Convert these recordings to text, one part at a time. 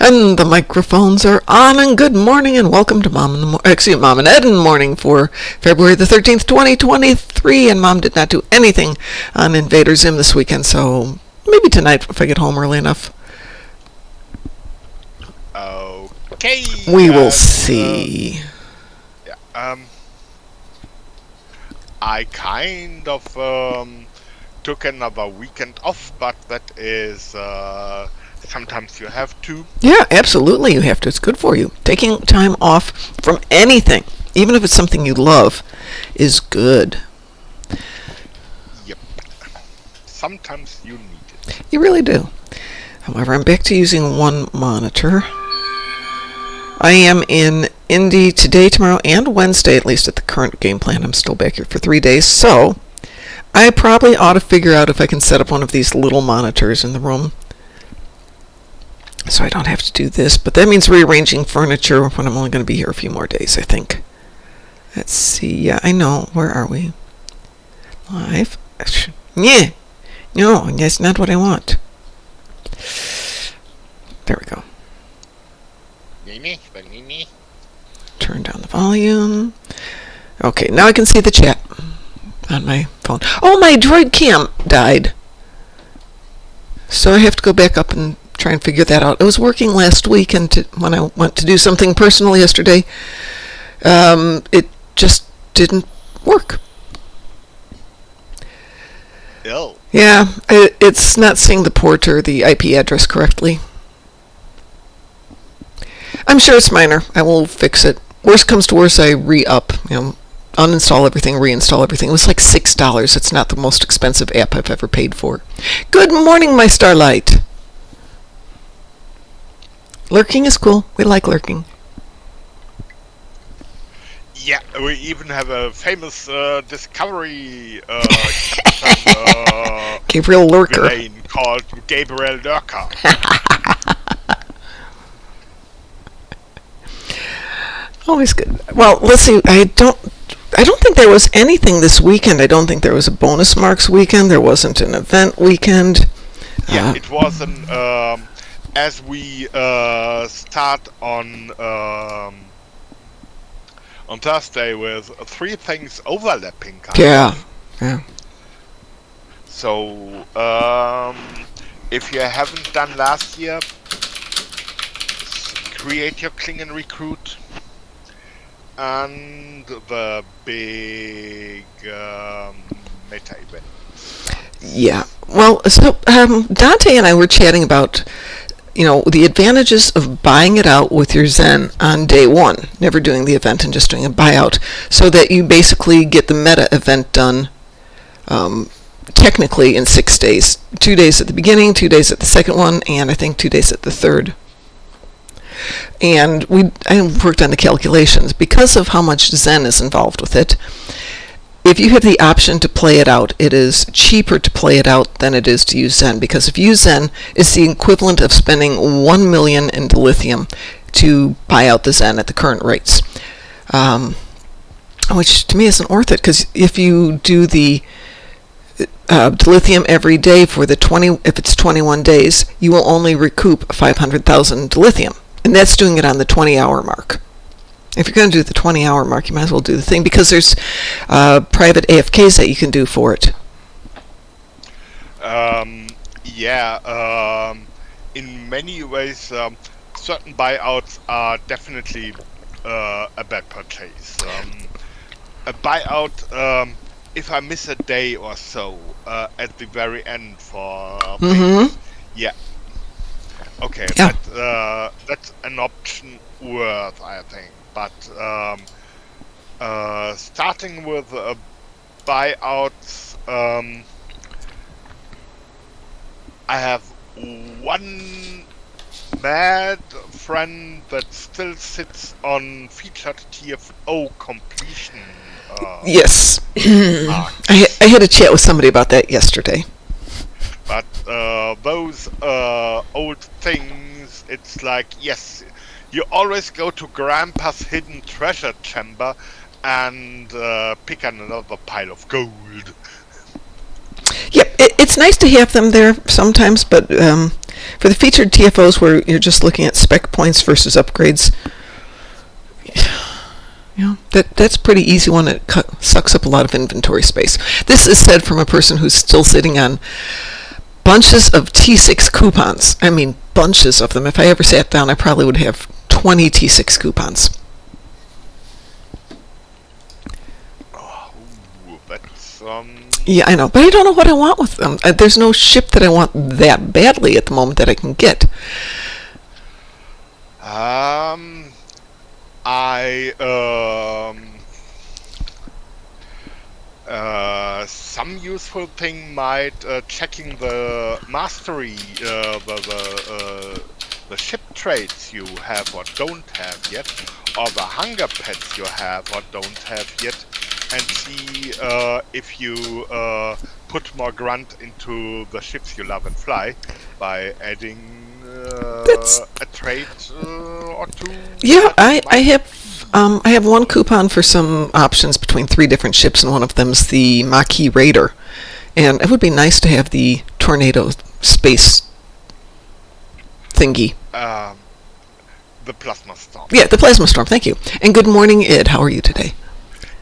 And the microphones are on, and good morning, and welcome to Mom and Ed in the morning for February the 13th, 2023. And Mom did not do anything on Invader Zim this weekend, so maybe tonight if I get home early enough. Okay. We will see. I kind of took another weekend off, but that is sometimes you have to. Yeah, absolutely you have to. It's good for you. Taking time off from anything, even if it's something you love, is good. Yep. Sometimes you need it. You really do. However, I'm back to using one monitor. I am in Indy today, tomorrow, and Wednesday, at least at the current game plan. I'm still back here for 3 days, so I probably ought to figure out if I can set up one of these little monitors in the room so I don't have to do this. But that means rearranging furniture when I'm only going to be here a few more days, I think. Let's see. Yeah, I know. Where are we? Live? Yeah. No, that's not what I want. There we go. Turn down the volume. Okay, now I can see the chat on my phone. Oh, my Droid Cam died. So I have to go back up and try and figure that out. It was working last week, and when I went to do something personal yesterday, it just didn't work. Oh. Yeah, it's not seeing the port or the IP address correctly. I'm sure it's minor. I will fix it. Worst comes to worst, I re-up. Uninstall everything, reinstall everything. It was like $6. It's not the most expensive app I've ever paid for. Good morning, my Starlight. Lurking is cool. We like lurking. Yeah, we even have a famous Discovery Gabriel Lurker villain called Gabriel Lurker. Always good. Well, let's see. I don't think there was anything this weekend. I don't think there was a bonus marks weekend. There wasn't an event weekend. Yeah, it was an as we start on Thursday with 3 things overlapping. Yeah. So if you haven't done last year, create your Klingon recruit. And the big meta event. Yeah. Well, so Dante and I were chatting about, the advantages of buying it out with your Zen on day one, never doing the event and just doing a buyout, so that you basically get the meta event done technically in 6 days. 2 days at the beginning, 2 days at the second one, and I think 2 days at the third. And I worked on the calculations. Because of how much Zen is involved with it, if you have the option to play it out, it is cheaper to play it out than it is to use Zen, because if you use Zen, it's the equivalent of spending 1 million in dilithium to buy out the Zen at the current rates, which to me isn't worth it, because if you do the dilithium every day for if it's 21 days, you will only recoup 500,000 dilithium. And that's doing it on the 20-hour mark. If you're going to do the 20-hour mark, you might as well do the thing, because there's private AFKs that you can do for it. In many ways, certain buyouts are definitely a bad purchase. A buyout, if I miss a day or so at the very end for payments, yeah. Okay, yeah. That's an option worth, I think. But starting with buyouts, I have one mad friend that still sits on featured TFO completion. Yes. I had a chat with somebody about that yesterday. But those old things, it's like, yes, you always go to Grandpa's hidden treasure chamber and pick another pile of gold. Yep, It's nice to have them there sometimes, but for the featured TFOs where you're just looking at spec points versus upgrades, that's a pretty easy one. It sucks up a lot of inventory space. This is said from a person who's still sitting on bunches of T6 coupons. I mean, bunches of them. If I ever sat down, I probably would have 20 T6 coupons. Oh, that's Yeah, I know, but I don't know what I want with them. There's no ship that I want that badly at the moment that I can get. Some useful thing might checking the mastery, the ship traits you have or don't have yet, or the hunger pets you have or don't have yet, and see if you put more grunt into the ships you love and fly by adding a trait or two. Yeah, I have one coupon for some options between 3 different ships, and one of them's the Maquis Raider. And it would be nice to have the tornado space thingy. The Plasma Storm. Yeah, the Plasma Storm, thank you. And good morning, Ed. How are you today?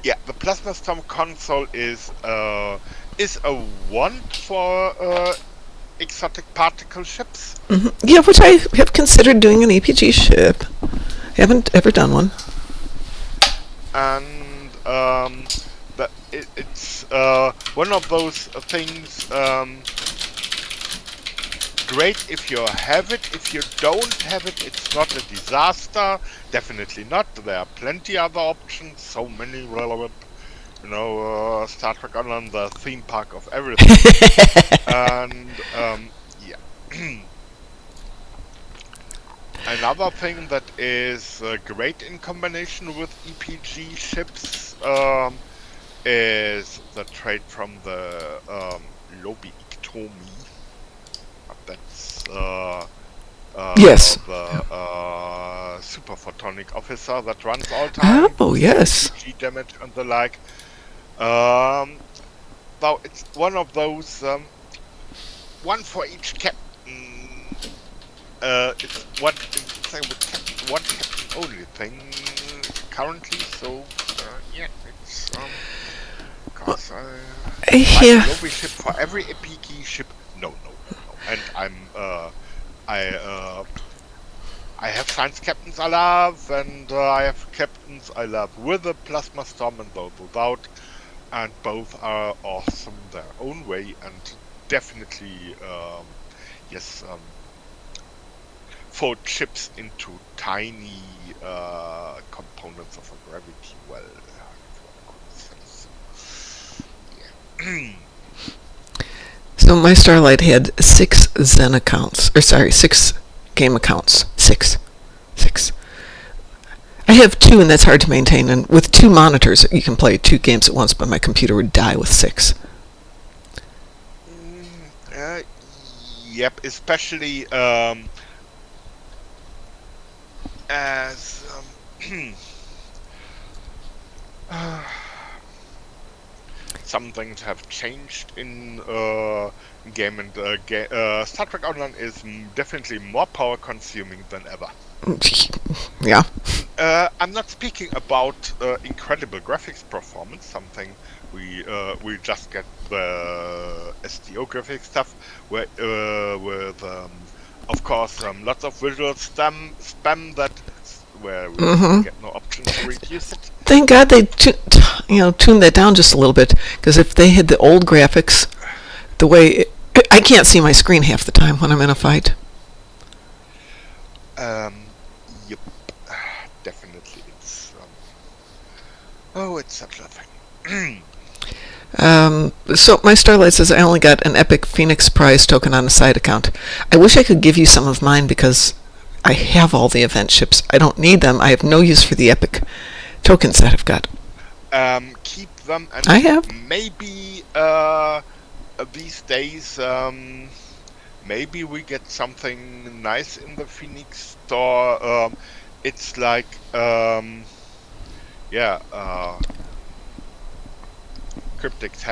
Yeah, the Plasma Storm console is a want for exotic particle ships. Mm-hmm. Yeah, which I have considered doing an APG ship. Haven't ever done one. And it's one of those things. Great if you have it. If you don't have it, it's not a disaster. Definitely not. There are plenty other options. So many relevant. Star Trek Online, the theme park of everything. And yeah. Another thing that is great in combination with EPG ships is the trait from the Lobby Iktomi. That's yes. The super photonic officer that runs all time. Oh, yes. EPG damage and the like. Now it's one of those one for each captain. It's one captain only thing currently, so yeah, it's cause Yeah. Lobby ship for every EPG ship. No. And I have science captains I love, and I have captains I love with a Plasma Storm and those without, and both are awesome their own way, and definitely yes. Fold chips into tiny components of a gravity well. Yeah. So my Starlight had 6 Zen accounts, 6 game accounts. 6. I have 2, and that's hard to maintain. And with 2 monitors, you can play 2 games at once, but my computer would die with 6. Yep, especially as some things have changed in game, and Star Trek Online is definitely more power consuming than ever. Yeah. I'm not speaking about incredible graphics performance, something we just get the STO graphics stuff with of course lots of visual spam that where we get no option to reduce it. Thank God they tuned that down just a little bit, because if they had the old graphics, the way I can't see my screen half the time when I'm in a fight. Yep, definitely. It's it's such a thing. So my Starlight says I only got an Epic Phoenix Prize token on a side account. I wish I could give you some of mine, because I have all the event ships. I don't need them. I have no use for the Epic tokens that I've got. Keep them, and I have. Maybe these days, maybe we get something nice in the Phoenix store. It's like, Cryptics,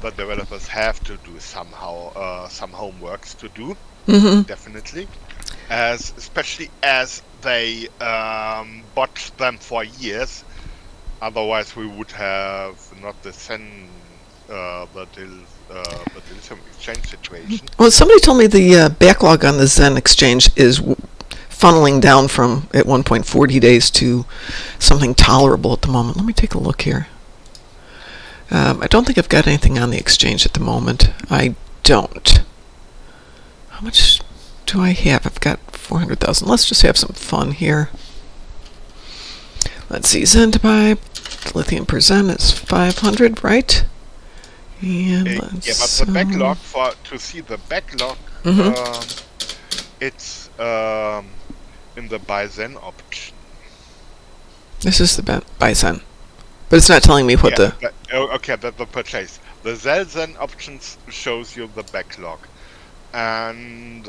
the developers have to do somehow some homeworks to do, Mm-hmm. definitely, especially as they botched them for years. Otherwise, we would have not the the Dilsum exchange situation. Well, somebody told me the backlog on the Zen exchange is funneling down from, at one point, 40 days to something tolerable at the moment. Let me take a look here. I don't think I've got anything on the exchange at the moment. I don't. How much do I have? I've got 400,000. Let's just have some fun here. Let's see. Zen to buy. Lithium per Zen is 500, right? And Yeah, let's, but the backlog to see the backlog, it's in the buy Zen option. this is the buy Zen. But it's not telling me what the... Okay, that's the purchase. The sell Zen options shows you the backlog. And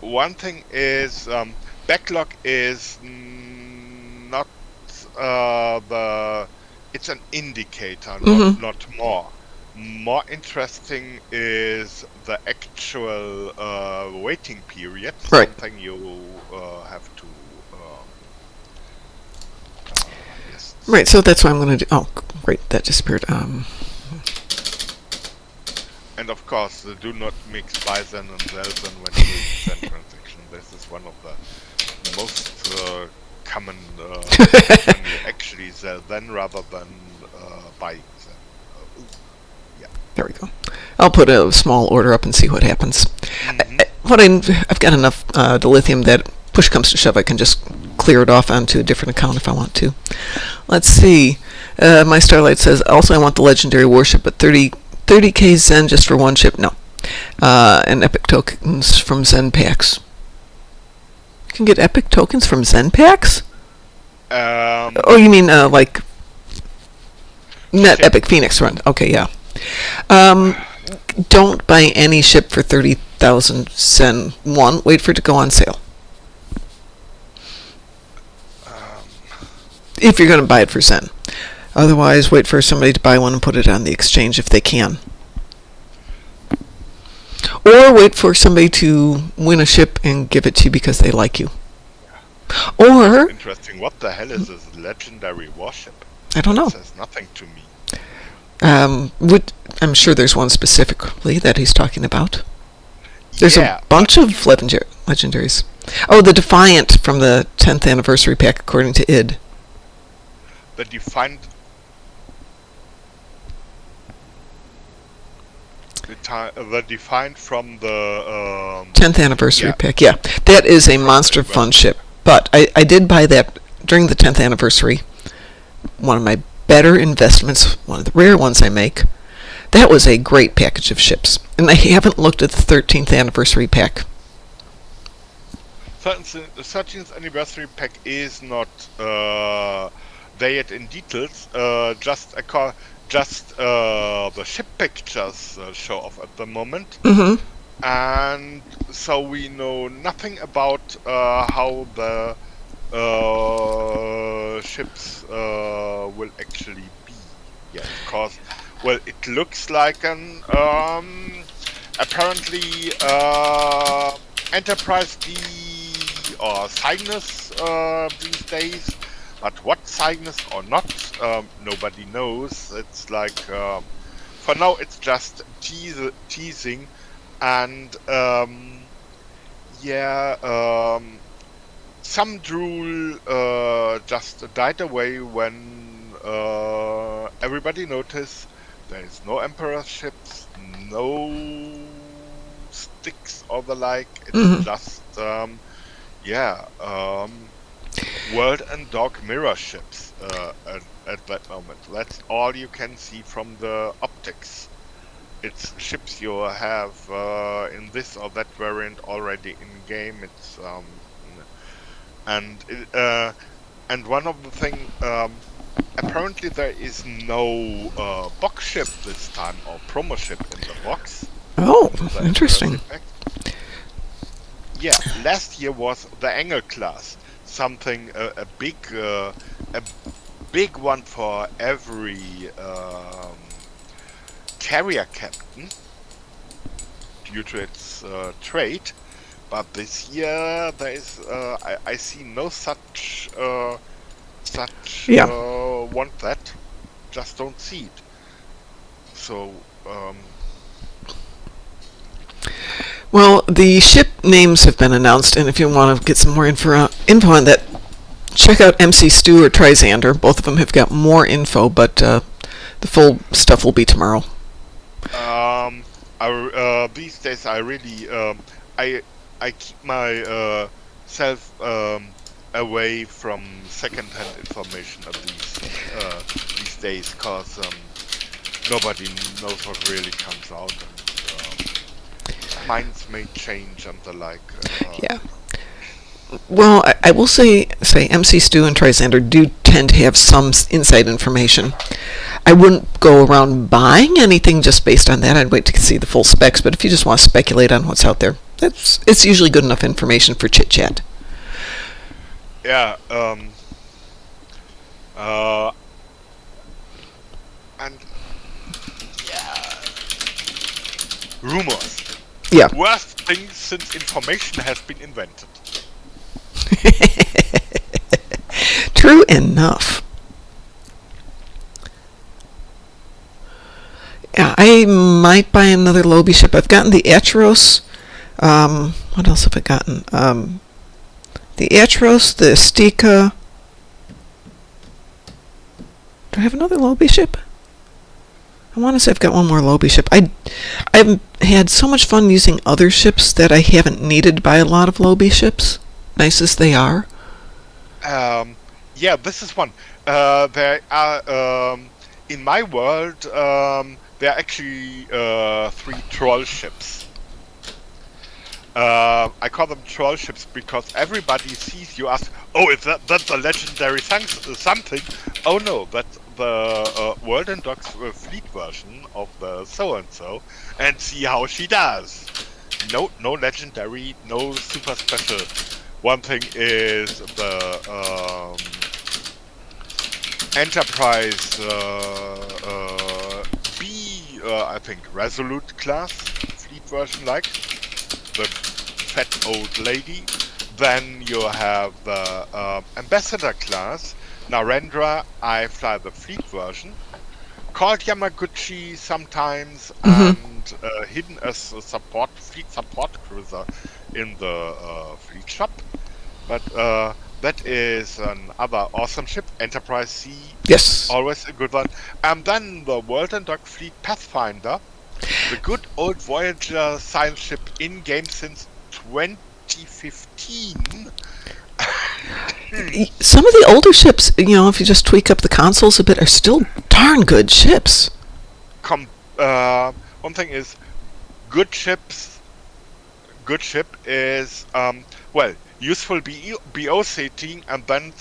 one thing is backlog is not it's an indicator, not more. More interesting is the actual waiting period. Right. Something you have to. Yes. Right, so that's what I'm going to do. Oh, great, that disappeared. And of course, do not mix buy Zen and sell Zen when doing Zen transaction. This is one of the most common when you actually sell Zen rather than buying Zen. There we go. I'll put a small order up and see what happens. I've got enough dilithium that push comes to shove, I can just clear it off onto a different account if I want to. Let's see. My Starlight says, also I want the legendary warship, but 30k Zen just for one ship. No. And epic tokens from Zen packs. You can get epic tokens from Zen packs? Oh, you mean like net epic Phoenix run? Okay, yeah. Don't buy any ship for 30,000 Zen. One, wait for it to go on sale. If you're going to buy it for Zen. Otherwise, wait for somebody to buy one and put it on the exchange if they can. Or wait for somebody to win a ship and give it to you because they like you. Or... Interesting. What the hell is this legendary warship? I don't know. It says nothing to me. I'm sure there's one specifically that he's talking about. There's a bunch of legendaries. Oh, the Defiant from the 10th anniversary pack, according to id. The Defiant... The Defiant from the... 10th anniversary pack, yeah. That is a monster fun ship. But I did buy that during the 10th anniversary. One of my better investments, one of the rare ones I make. That was a great package of ships. And I haven't looked at the 13th anniversary pack. 13th anniversary pack is not there in details. Just the ship pictures show off at the moment. And so we know nothing about how the ships will actually be yet, because well, it looks like an apparently Enterprise D or Cygnus these days, but what Cygnus or not, nobody knows. It's like for now it's just teasing, and some drool just died away when everybody noticed there is no Emperor ships, no sticks or the like. It's just World and Dog mirror ships at that moment. That's all you can see from the optics. It's ships you have in this or that variant already in game. It's and one of the thing, apparently there is no box ship this time, or promo ship in the box. Oh, interesting. Yeah, last year was the Engel class. something a big one for every carrier captain due to its trait. But this year there is I see no such Yeah. want that. Just don't see it. So Well, the ship names have been announced, and if you want to get some more info on that, check out MC Stew or Trisander. Both of them have got more info, but the full stuff will be tomorrow. these days I really I keep my self away from second-hand information of these days, because nobody knows what really comes out, and minds may change and the like. Yeah. Well, I will say MC Stew and Trisander do tend to have some inside information. I wouldn't go around buying anything just based on that. I'd wait to see the full specs, but if you just want to speculate on what's out there, it's usually good enough information for chit-chat. Yeah, and yeah, rumors. Yeah. Worst thing since information has been invented. True enough. Yeah, I might buy another Lobby ship. I've gotten the Atros. What else have I gotten? The Atros, the Estica. Do I have another Lobby ship? I want to say I've got one more Lobby ship. I've had so much fun using other ships that I haven't needed to buy a lot of Lobby ships, nice as they are. Yeah, this is one. There are, in my world, there are actually 3 troll ships. I call them troll ships because everybody sees you ask, oh, is that's a legendary something? Oh no, that's the World and Dogs fleet version of the so-and-so, and see how she does. No legendary, no super special. One thing is the Enterprise B, I think, Resolute class fleet version, like the fat old lady. Then you have the Ambassador class, Narendra. I fly the fleet version, called Yamaguchi sometimes, and hidden as a fleet support cruiser in the fleet shop. But that is another awesome ship, Enterprise C. Yes. Always a good one. And then the World and Dog Fleet Pathfinder, the good old Voyager science ship in game since 2015. Some of the older ships, if you just tweak up the consoles a bit, are still darn good ships. One thing is, good ship is, useful BO setting, and then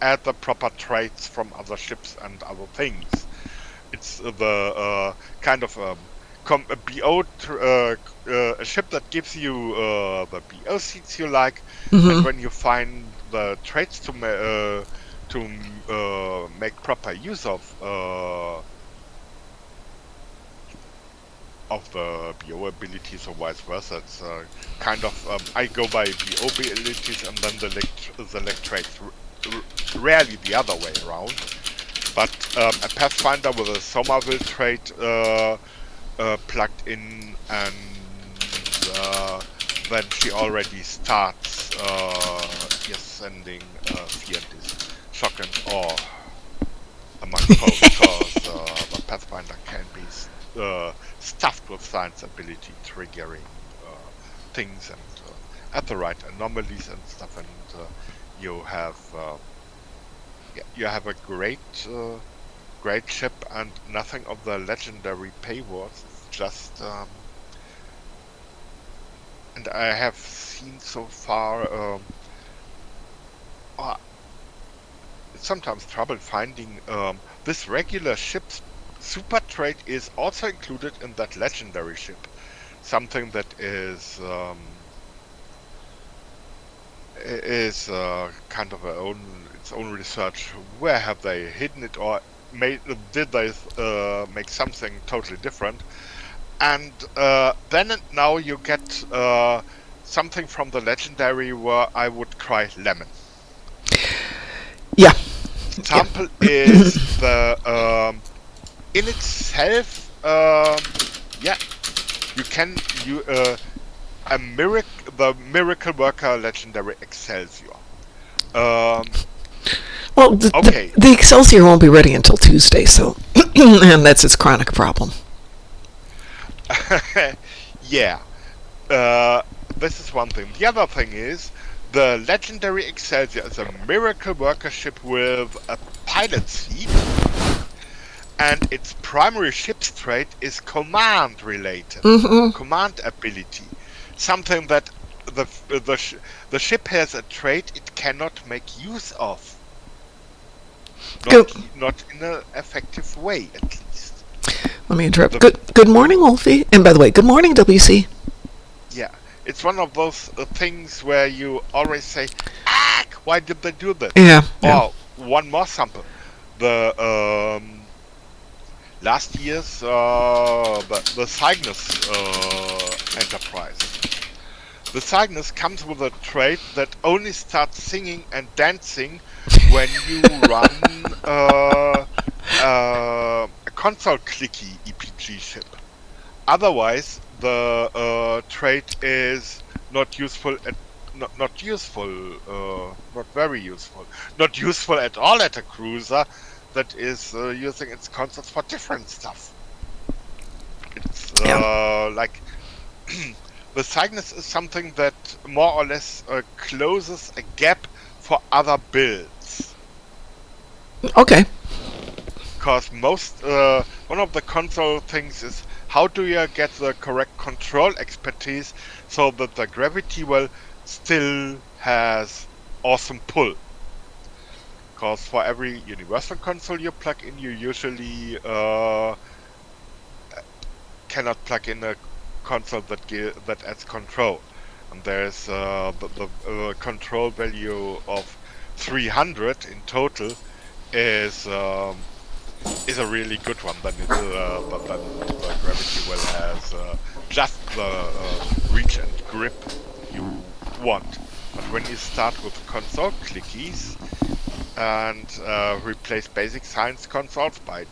add the proper traits from other ships and other things. It's the kind of a ship that gives you the BO seats you like, and when you find the traits to make proper use of the BO abilities or vice versa. It's kind of I go by BO abilities and then the select traits. Rarely the other way around. But a Pathfinder with a Somerville trait plugged in, and then she already starts sending fear and shock and awe among foes, because the Pathfinder can be stuffed with science ability, triggering things and at the right anomalies and stuff, and you have a great ship and nothing of the legendary paywalls. It's just and I have seen so far it's sometimes trouble finding this regular ship's super trait is also included in that legendary ship. Something that is is kind of its own research. Where have they hidden it, or did they make something totally different? And then and now you get something from the legendary where I would cry lemon. Yeah. Example is the in itself, yeah, the miracle worker legendary Excelsior. Well, Okay. the Excelsior won't be ready until Tuesday, so and that's its chronic problem. Yeah. This is one thing. The other thing is the legendary Excelsior is a miracle worker ship with a pilot seat, and its primary ship's trait is command related, command ability, something that the ship has a trait it cannot make use of, not in an effective way, at least. Let me interrupt. Good morning, Wolfie. And by the way, good morning, WC. Yeah, it's one of those things where you always say, "Ah, why did they do this?" Yeah. Or one more sample, the last year's the Cygnus Enterprise. The Cygnus comes with a trait that only starts singing and dancing when you run a console clicky EPG ship. Otherwise, the trait is not useful not very useful, not useful at all at a cruiser that is using its consoles for different stuff. It's like the Cygnus is something that more or less closes a gap for other builds. Okay. Because one of the console things is how do you get the correct control expertise so that the gravity well still has awesome pull. Because for every universal console you plug in, you usually cannot plug in a console that adds control. And there's the control value of 300 in total is a really good one. Then the gravity well has just the reach and grip you want. But when you start with console clickies and replace basic science consoles by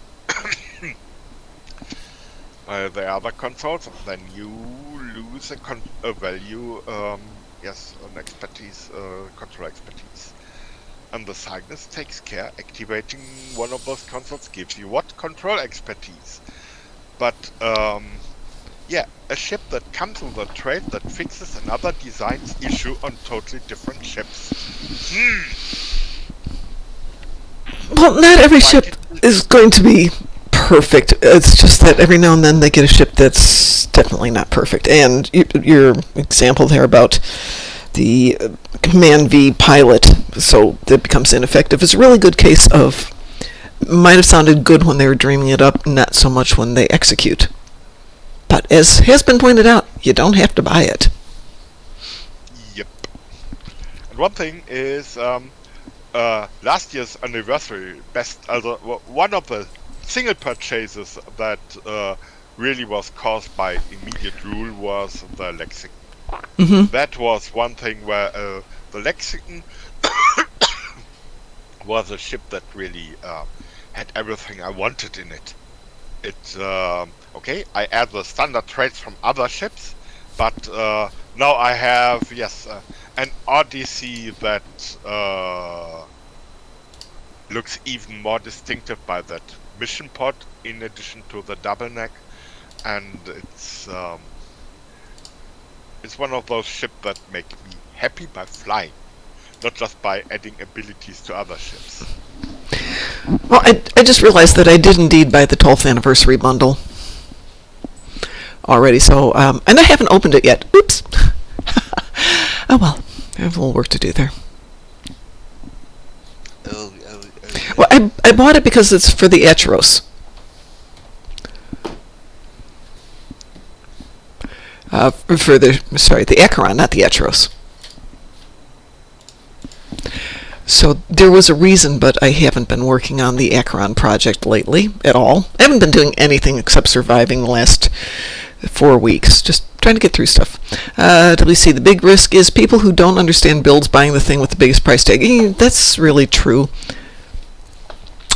the other consoles, then you lose a value, yes, an expertise, control expertise. And the Cygnus takes care. Activating one of those consoles gives you what? Control expertise. But, yeah, a ship that comes with a trait that fixes another design's issue on totally different ships. Well, not every ship is going to be perfect. It's just that every now and then they get a ship that's definitely not perfect. And your example there about the Command V pilot, so that becomes ineffective, is a really good case of might have sounded good when they were dreaming it up, not so much when they execute. But as has been pointed out, you don't have to buy it. Yep. And one thing is last year's anniversary one of the single purchases that really was caused by immediate rule was the Lexicon. That was one thing where the Lexicon was a ship that really had everything I wanted in it. Okay, I add the standard traits from other ships, but now I have, yes, an RDC that looks even more distinctive by that mission pod in addition to the double neck, and it's one of those ships that make me happy by flying, not just by adding abilities to other ships. Well, I just realized that I did indeed buy the 12th anniversary bundle already, so, and I haven't opened it yet. Oops. Oh well, I have a little work to do there. Well, I bought it because it's for the Acheros. The Acheron, not the Acheros. So there was a reason, but I haven't been working on the Acheron project lately at all. I haven't been doing anything except surviving the last 4 weeks, just trying to get through stuff. WC, the big risk is people who don't understand builds buying the thing with the biggest price tag. That's really true.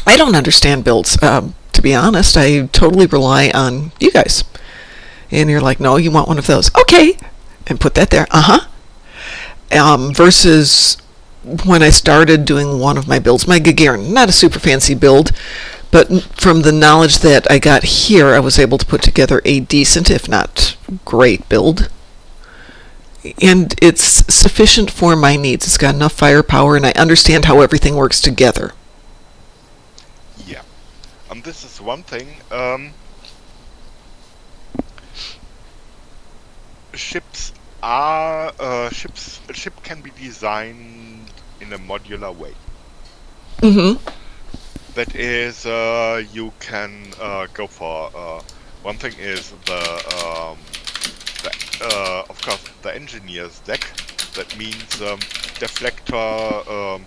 I don't understand builds. To be honest, I totally rely on you guys. And you're like, no, you want one of those. Okay. And put that there. Versus when I started doing one of my builds, my Gagarin, not a super fancy build, but from the knowledge that I got here, I was able to put together a decent, if not great, build. And it's sufficient for my needs. It's got enough firepower, and I understand how everything works together. Yeah. This is one thing. Ships are a ship can be designed in a modular way. Mm-hmm. That is, you can go for one thing is of course the engineer's deck. That means deflector,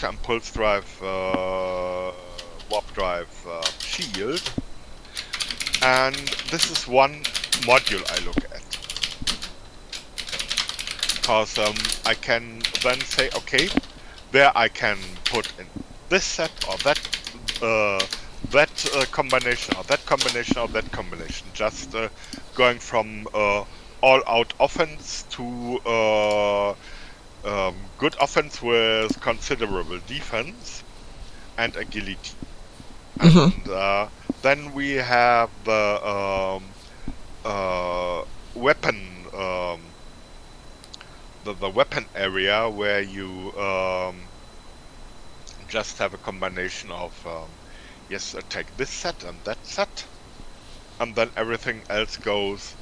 impulse drive, warp drive, shield, and this is one module I look at. Because I can then say, okay, there I can put in this set or that combination or that combination or that combination. Just going from all-out offense to good offense with considerable defense and agility. Mm-hmm. And then we have the weapon. The weapon area where you just have a combination of yes, take this set and that set, and then everything else goes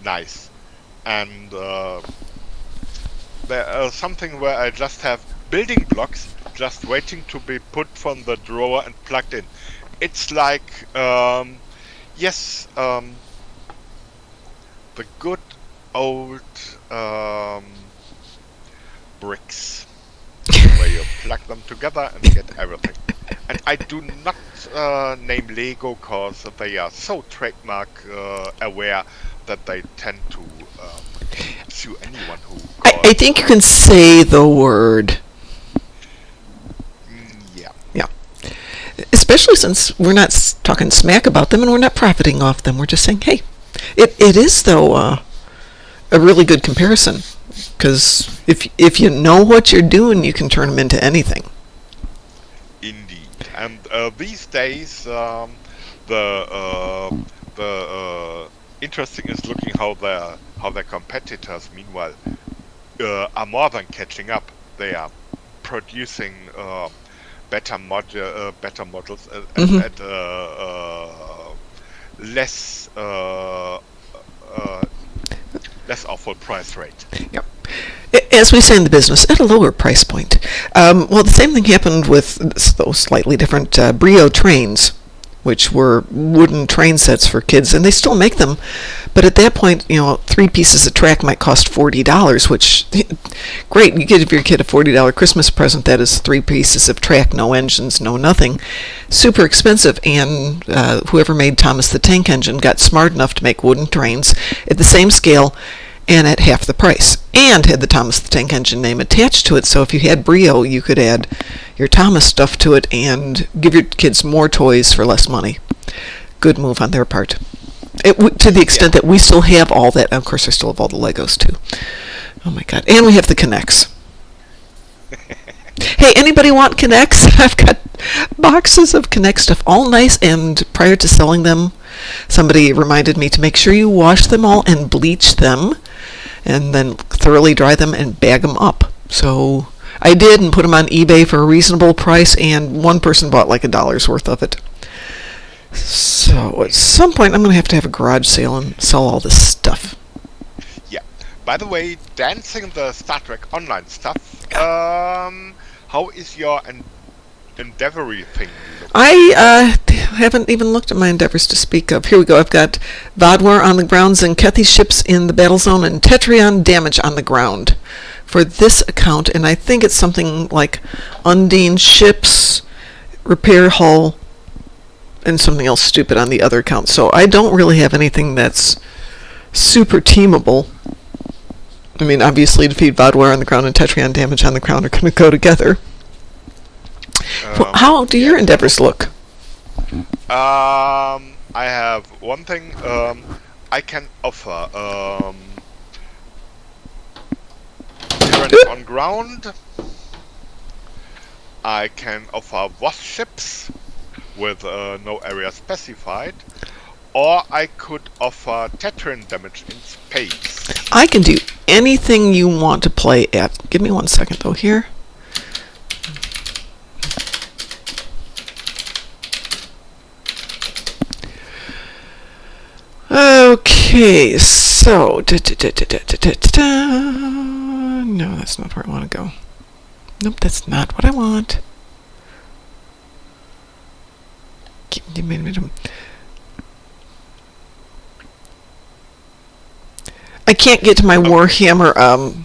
nice. And there is something where I just have building blocks just waiting to be put from the drawer and plugged in. It's like yes, the good old bricks where you plug them together and get everything. And I do not name Lego because they are so trademark aware that they tend to sue anyone who calls. I think you can say the word. Yeah. Yeah. Especially since we're not talking smack about them and we're not profiting off them. We're just saying, hey, it is, though, a really good comparison. Because if you know what you're doing, you can turn them into anything. Indeed. And these days, the interesting is looking how their competitors, meanwhile, are more than catching up. They are producing better models at less awful price rate. Yep. As we say in the business, at a lower price point. Well, the same thing happened with those slightly different Brio trains, which were wooden train sets for kids, and they still make them. But at that point, 3 pieces of track might cost $40, which, great, you give your kid a $40 Christmas present. That is 3 pieces of track, no engines, no nothing. Super expensive, and whoever made Thomas the Tank Engine got smart enough to make wooden trains at the same scale and at half the price, and had the Thomas the Tank Engine name attached to it, so if you had Brio, you could add your Thomas stuff to it and give your kids more toys for less money. Good move on their part. To the extent that we still have all that. Of course, I still have all the Legos, too. Oh, my God. And we have the Connects. Hey, anybody want Connects? I've got boxes of Connect stuff, all nice, and prior to selling them, somebody reminded me to make sure you wash them all and bleach them, and then thoroughly dry them and bag them up. So I did, and put them on eBay for a reasonable price, and one person bought like $1 worth of it. So at some point I'm going to have a garage sale and sell all this stuff. Yeah. By the way, dancing the Star Trek Online stuff, how is your Endeavory thing? I haven't even looked at my Endeavors to speak of. Here we go. I've got Vodwar on the ground, Zenkethi's ships in the battle zone, and Tetrion damage on the ground. for this account, and I think it's something like Undine ships, repair hull, and something else stupid on the other account. So I don't really have anything that's super teamable. I mean, obviously, defeat Vodwar on the ground and Tetrion damage on the ground are going to go together. How do your endeavors look? I have one thing. I can offer Terrans on ground. I can offer wasp ships with no area specified, or I could offer Tetrian damage in space. I can do anything you want to play at. Give me 1 second though here. Okay, so no, that's not where I want to go. Nope, that's not what I want. I can't get to my Warhammer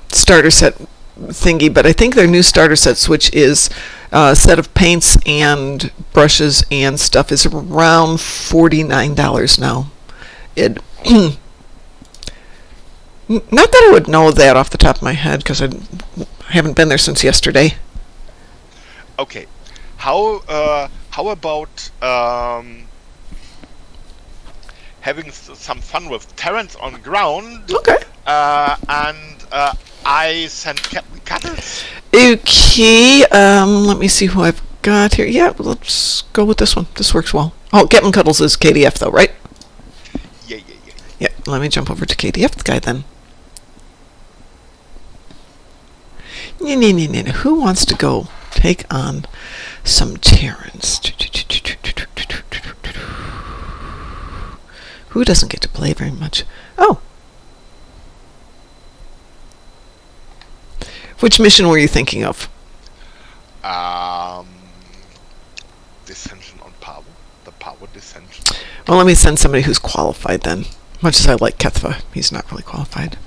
starter set thingy, but I think their new starter set switch is a set of paints and brushes and stuff is around $49 now. It not that I would know that off the top of my head because I haven't been there since yesterday. Okay, how about having some fun with Terrans on ground? Okay. And I send Captain Cuttles. Okay, let me see who I've got here. Yeah, let's go with this one. This works well. Oh, Captain Cuddles is KDF though, right? Yeah. Yeah, let me jump over to KDF guy then. Who wants to go take on some Terrans? Who doesn't get to play very much? Oh. Which mission were you thinking of? Dissension on Power. The Power Dissension. Well, let me send somebody who's qualified then. Much as I like Kethva, he's not really qualified.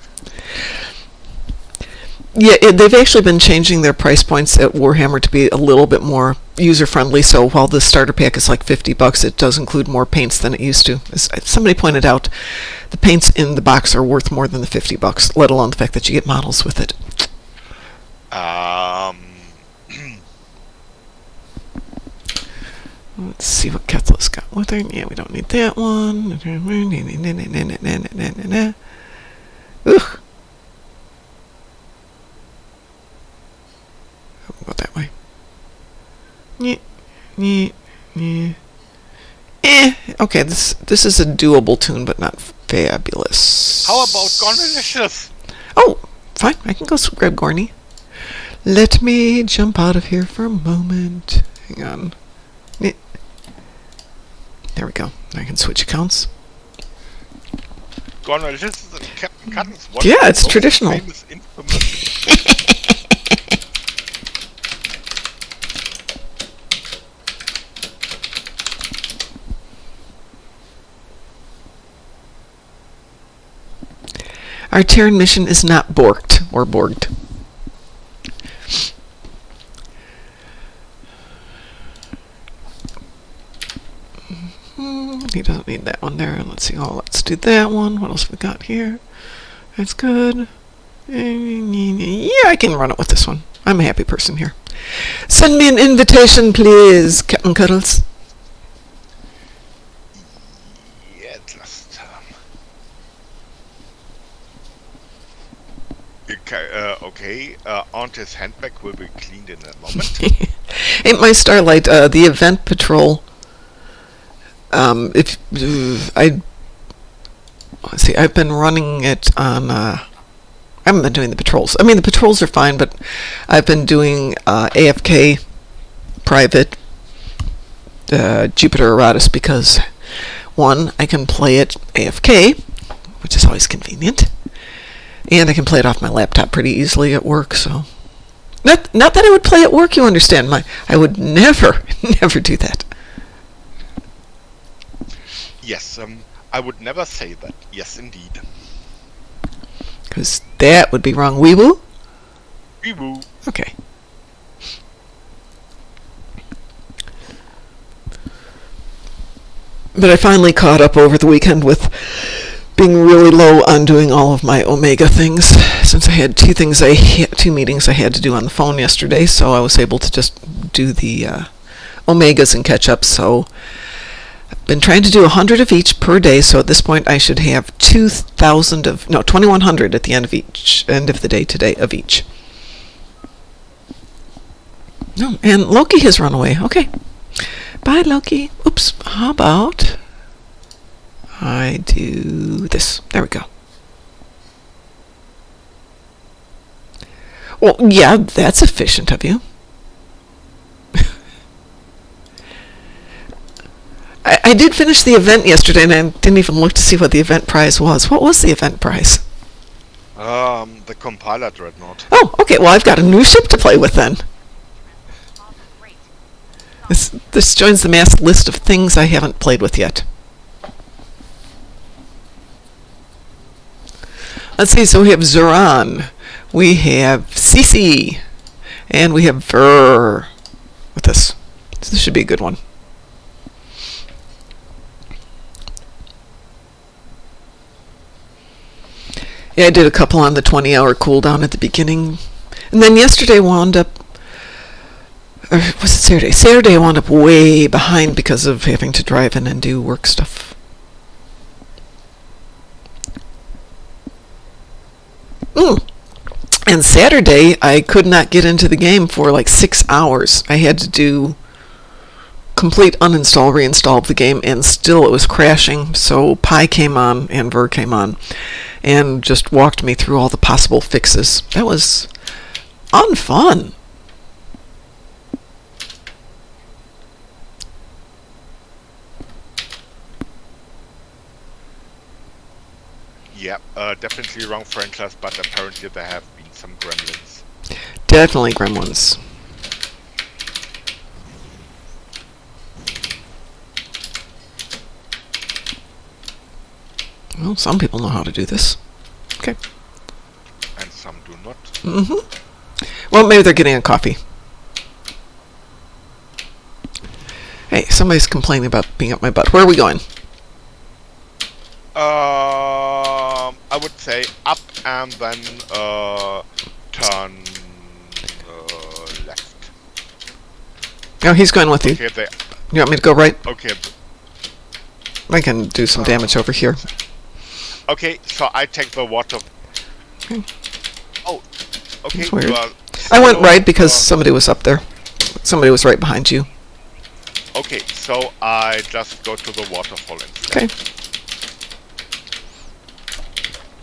Yeah, they've actually been changing their price points at Warhammer to be a little bit more user-friendly, so while the starter pack is like $50, it does include more paints than it used to. As somebody pointed out, the paints in the box are worth more than the $50, let alone the fact that you get models with it. Let's see what Kethla's got with her. Yeah, we don't need that one. Ugh. Go that way. Okay, this is a doable tune, but not fabulous. How about Gornalicious? Oh, fine. I can go grab Gorny. Let me jump out of here for a moment. Hang on. There we go. I can switch accounts. Gornalicious and Captain Cuttles. Yeah, it's traditional. Famous, infamous. Our Terran mission is not borked or borged. He doesn't need that one there. Let's see. Oh, let's do that one. What else have we got here? That's good. Yeah, I can run it with this one. I'm a happy person here. Send me an invitation, please, Captain Cuddles. Yeah, just okay. Auntie's handbag will be cleaned in a moment. Ain't my Starlight, the event patrol. Let's see, I've been running it on, I haven't been doing the patrols. I mean, the patrols are fine, but I've been doing AFK private Jupiter Eratus because, one, I can play it AFK, which is always convenient, and I can play it off my laptop pretty easily at work, so. Not that I would play at work, you understand. I would never do that. Yes, I would never say that. Yes, indeed. Because that would be wrong. Wee woo? Wee woo. Okay. But I finally caught up over the weekend with being really low on doing all of my Omega things, since I had two meetings I had to do on the phone yesterday, so I was able to just do the Omegas and catch up. So I've been trying to do 100 of each per day, so at this point I should have 2,100 at the end of the day today of each. No, and Loki has run away. Okay. Bye, Loki. Oops. How about I do this? There we go. Well, yeah, that's efficient of you. I did finish the event yesterday, and I didn't even look to see what the event prize was. What was the event prize? The compiler dreadnought. Oh, okay. Well, I've got a new ship to play with then. This joins the mass list of things I haven't played with yet. Let's see, so we have Zuran, we have Cece, and we have Ver with us. So this should be a good one. Yeah, I did a couple on the 20-hour cooldown at the beginning. And then yesterday wound up, or was it Saturday? Saturday I wound up way behind because of having to drive in and do work stuff. And Saturday I could not get into the game for like 6 hours. I had to do complete uninstall, reinstall of the game, and still it was crashing. So Pi came on and Ver came on and just walked me through all the possible fixes. That was unfun. Yeah, definitely wrong franchise, but apparently there have been some gremlins. Definitely gremlins. Well, some people know how to do this. Okay. And some do not. Well, maybe they're getting a coffee. Hey, somebody's complaining about being up my butt. Where are we going? I would say up and then turn left. Oh, he's going with you. Okay, You want me to go right? okay. I can do some damage over here. Okay, so I take the water. Okay. Oh, okay. That's weird. So, I went right because somebody was up there. Somebody was right behind you. Okay, so I just go to the waterfall instead. Okay.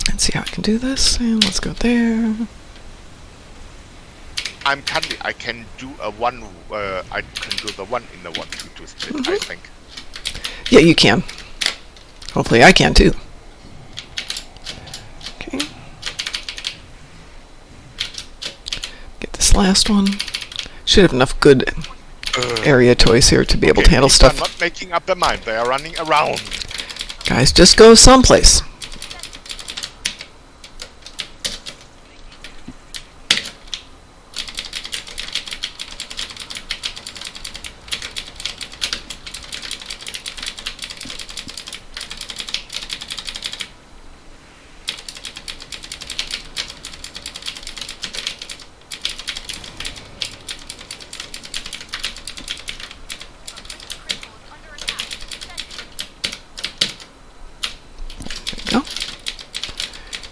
Let's see how I can do this. And let's go there. I can do a one. I can do the 1 in the 1-2-2 split. I think. Yeah, you can. Hopefully I can too. Okay. Get this last one. Should have enough good area toys here to be able to handle stuff. They're not making up their mind. They are running around. Guys, just go someplace.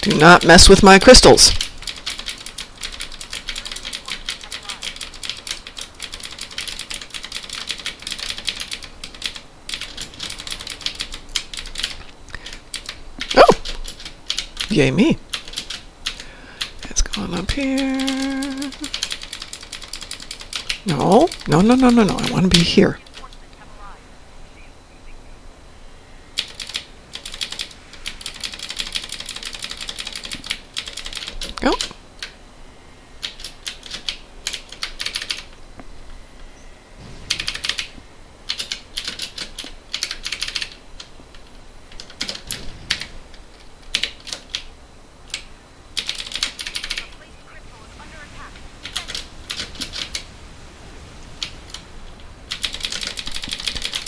Do not mess with my crystals. Oh! Yay me. It's going up here. No. No, no, no, no, no. I want to be here. Go.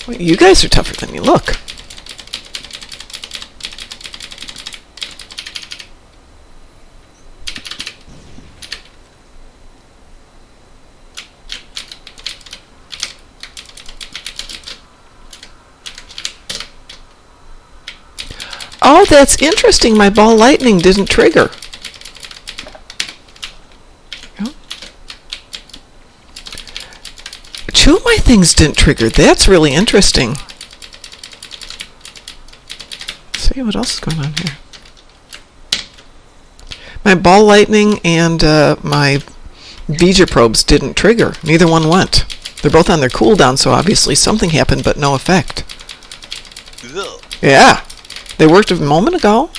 Well, you guys are tougher than you look. Oh, that's interesting. My ball lightning didn't trigger. Oh. Two of my things didn't trigger. That's really interesting. Let's see what else is going on here. My ball lightning and my Vija probes didn't trigger. Neither one went. They're both on their cooldown, so obviously something happened, but no effect. Ugh. Yeah. They worked a moment ago.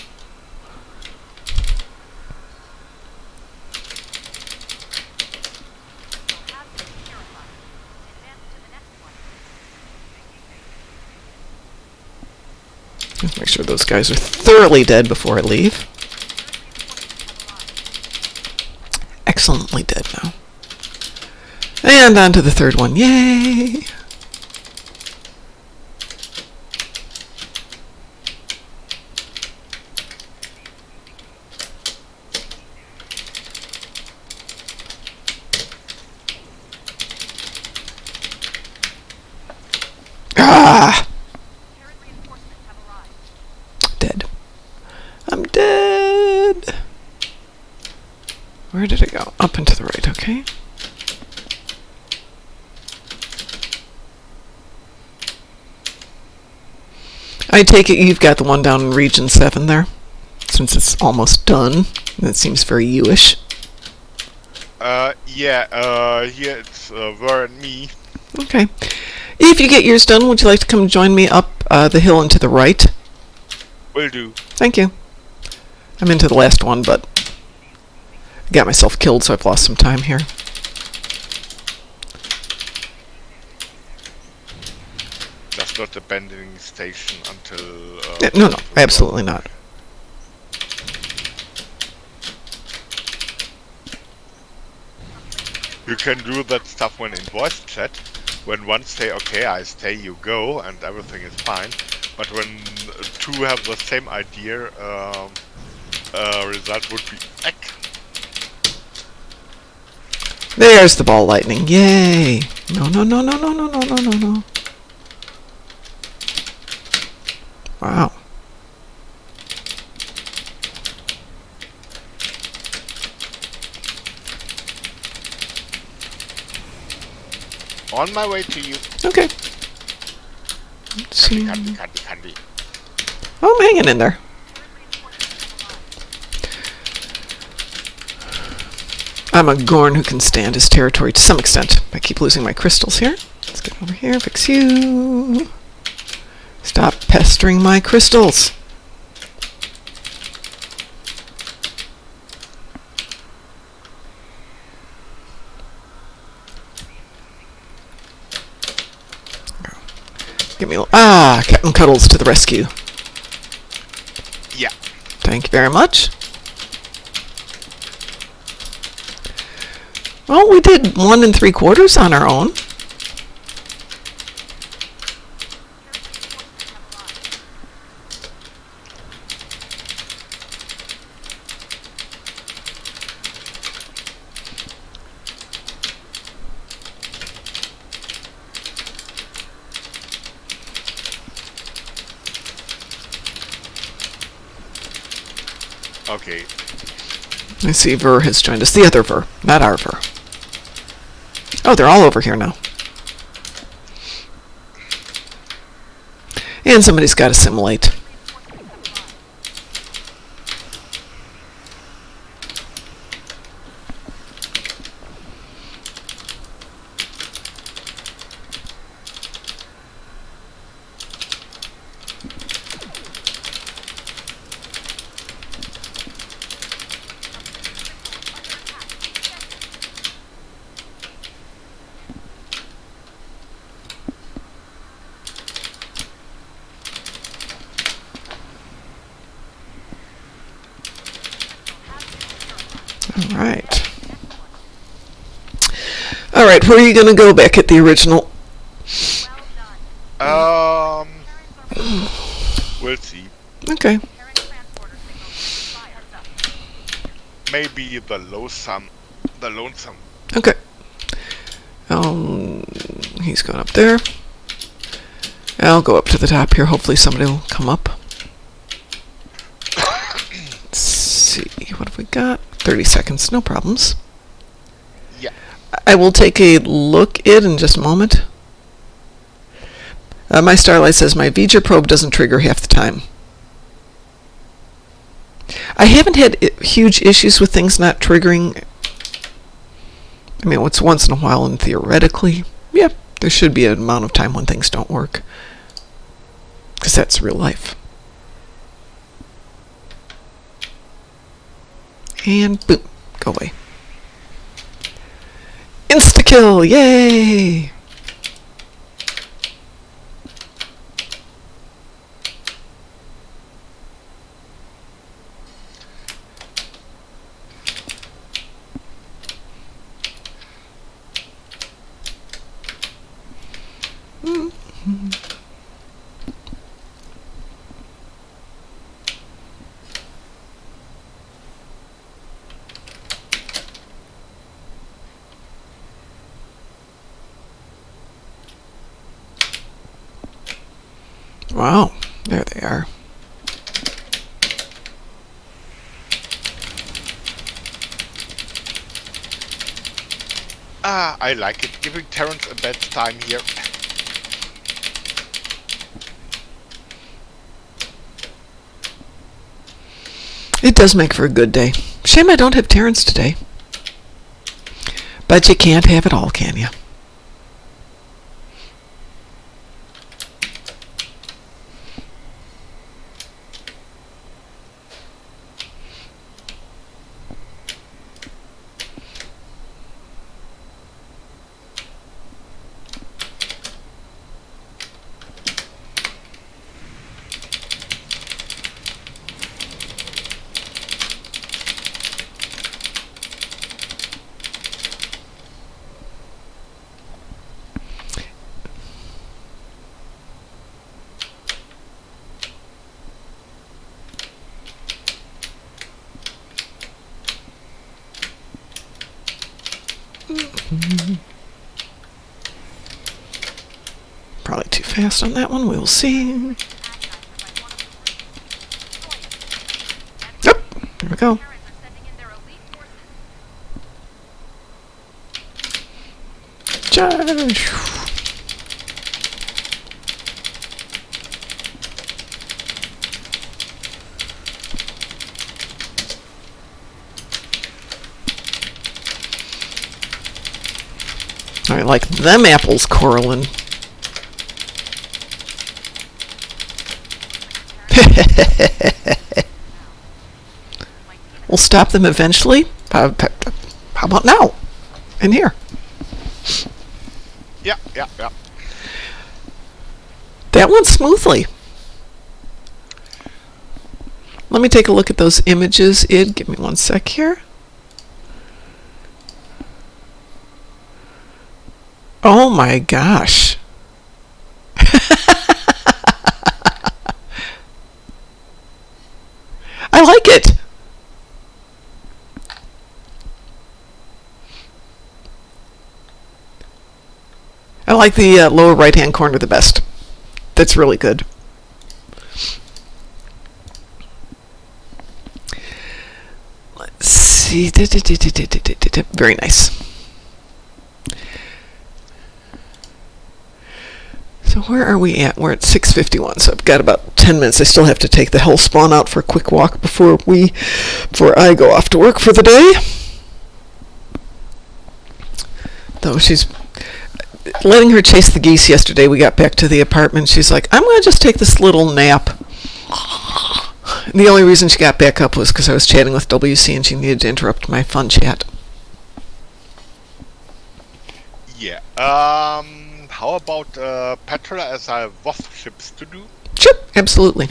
Let's make sure those guys are thoroughly dead before I leave. Excellently dead now. And on to the third one. Yay! Ah! Dead. I'm dead. Where did it go? Up and to the right, okay. I take it you've got the one down in Region 7 there, since it's almost done. That seems very you-ish. Yeah, here it's Ver and me. Okay. If you get yours done, would you like to come join me up the hill and to the right? Will do. Thank you. I'm into the last one, but I got myself killed, so I've lost some time here. Just not abandoning station until... No, absolutely not. You can do that stuff when in voice chat. When one say, okay, I stay, you go, and everything is fine. But when two have the same idea, result would be heck. There's the ball lightning. Yay! No, no, no, no, no, no, no, no, no, no. Wow. On my way to you. Okay. Let's see. Candy. Oh, I'm hanging in there. I'm a Gorn who can stand his territory to some extent. I keep losing my crystals here. Let's get over here, fix you. Stop pestering my crystals. Give me Captain Cuddles to the rescue. Yeah. Thank you very much. Well, we did 1 3/4 on our own. Okay. I see Ver has joined us. The other Ver, not our Ver. Oh, they're all over here now. And somebody's got to assimilate. All right, where are you going to go back at the original? maybe the lonesome. Okay. He's going up there. I'll go up to the top here. Hopefully somebody will come up. Let's see. What have we got? 30 seconds. No problems. Yeah. I will take a look at it in just a moment. My Starlight says my V'ger probe doesn't trigger half the time. I haven't had huge issues with things not triggering. I mean, it's once in a while, and theoretically, yeah, there should be an amount of time when things don't work. Because that's real life. And boom, go away. Insta-kill, yay! Wow, there they are. I like it. Giving Terrence a bad time here. It does make for a good day. Shame I don't have Terrence today. But you can't have it all, can you? Probably too fast on that one. We'll see. Yep, there we go. Charge. I like them apples, Coraline. We'll stop them eventually. How about now? In here. Yeah. That went smoothly. Let me take a look at those images. Give me one sec here. Oh my gosh. I like it. I like the lower right hand corner the best. That's really good. Let's see. Very nice. So where are we at? We're at 6:51, so I've got about 10 minutes. I still have to take the hell spawn out for a quick walk before I go off to work for the day. Though she's letting her chase the geese yesterday. We got back to the apartment. She's like, I'm going to just take this little nap. And the only reason she got back up was because I was chatting with WC and she needed to interrupt my fun chat. Yeah. How about Petra as I have ships to do? Sure, absolutely.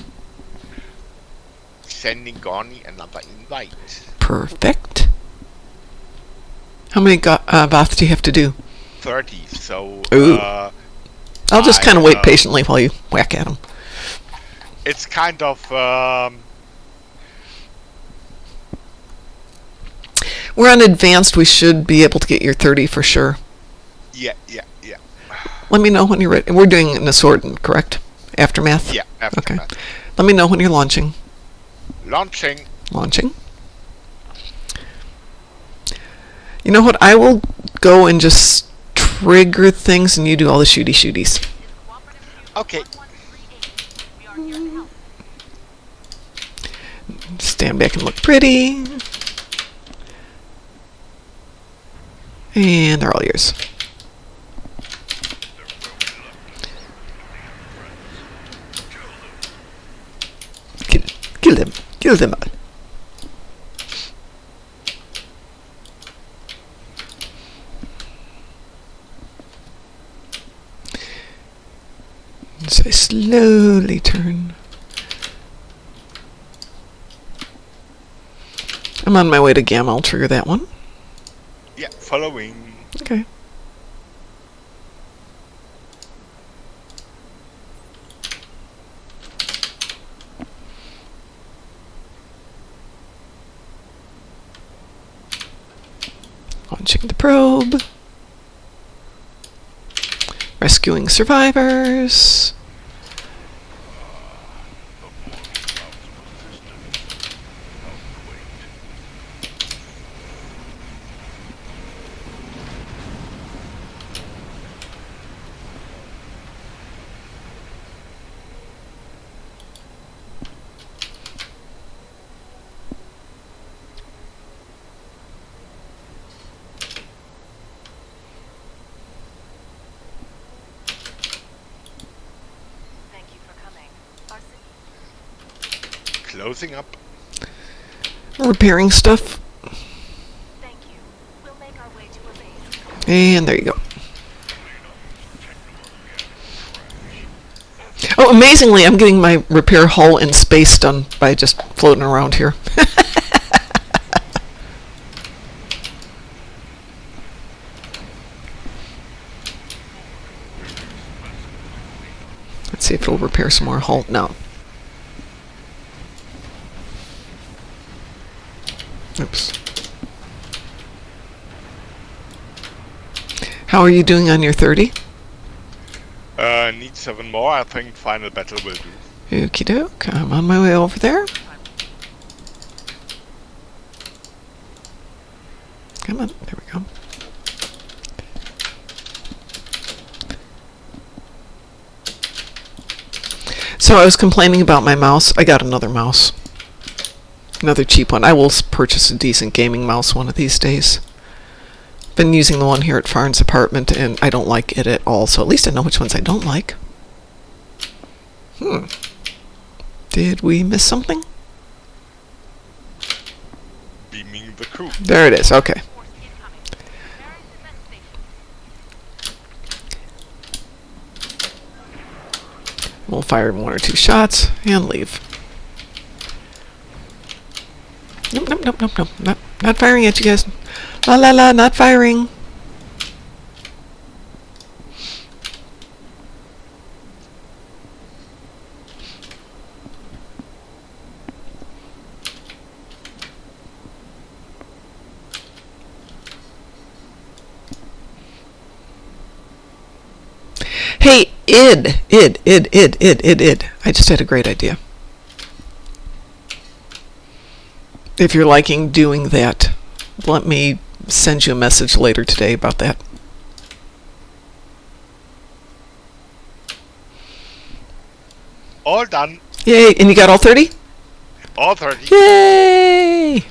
Sending Garni another invite. Perfect. How many Voth do you have to do? 30, so... I'll just kind of wait patiently while you whack at them. It's kind of... We're on advanced. We should be able to get your 30 for sure. Yeah. Let me know when you're ready. We're doing an assortment, correct? Aftermath? Yeah, aftermath. Okay. Let me know when you're launching. Launching. You know what? I will go and just trigger things and you do all the shooties. Okay. Stand back and look pretty. And they're all yours. Kill them all. So I slowly turn. I'm on my way to Gamma. I'll trigger that one. Yeah, following. Okay. Launching the probe. Rescuing survivors. Closing up. Repairing stuff. Thank you. We'll make our way to a base. And there you go. Oh, amazingly, I'm getting my repair hull in space done by just floating around here. Let's see if it'll repair some more hull. No. Oops. How are you doing on your 30? Need 7 more. I think final battle will do. Okie doke. I'm on my way over there. Come on. There we go. So I was complaining about my mouse. I got another mouse. Another cheap one. I will purchase a decent gaming mouse one of these days. Been using the one here at Farn's apartment, and I don't like it at all, so at least I know which ones I don't like. Did we miss something? Beaming the crew. There it is. Okay. We'll fire 1 or 2 shots and leave. Nope. Not firing at you guys. La, not firing. Hey, id. I just had a great idea. If you're liking doing that, let me send you a message later today about that. All done. Yay, and you got all 30? All 30. Yay!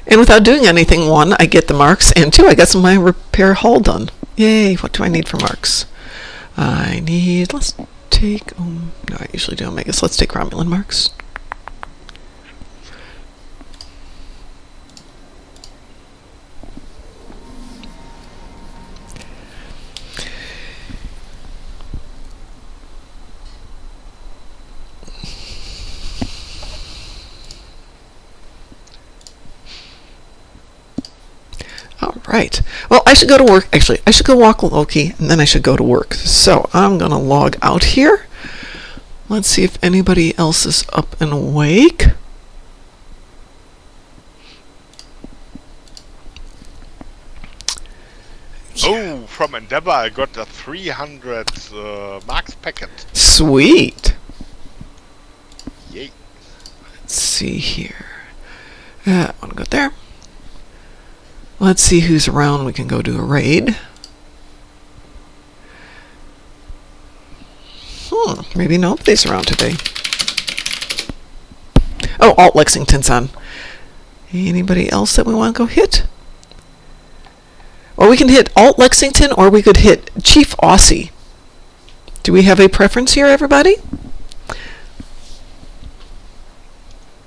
And without doing anything, 1, I get the marks, and 2, I got some of my repair hull done. Yay, what do I need for marks? I need, let's take, no, I usually do Omegas. Let's take Romulan marks. Right. Well, I should go to work. Actually, I should go walk Loki, and then I should go to work. So I'm going to log out here. Let's see if anybody else is up and awake. Oh, from Endeavor I got a 300 marks packet. Sweet. Yay. Let's see here. I want to go there. Let's see who's around. We can go do a raid. Maybe nobody's around today. Oh, Alt Lexington's on. Anybody else that we want to go hit? Or we can hit Alt Lexington, or we could hit Chief Aussie. Do we have a preference here, everybody?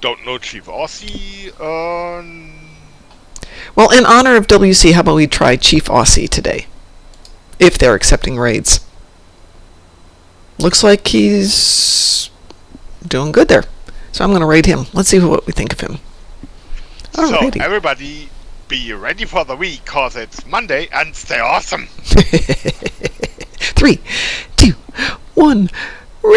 Don't know Chief Aussie. Well, in honor of WC, how about we try Chief Aussie today? If they're accepting raids. Looks like he's doing good there. So I'm going to raid him. Let's see what we think of him. Alrighty. So, everybody, be ready for the week, cause it's Monday, and stay awesome! 3, 2, 1, raid!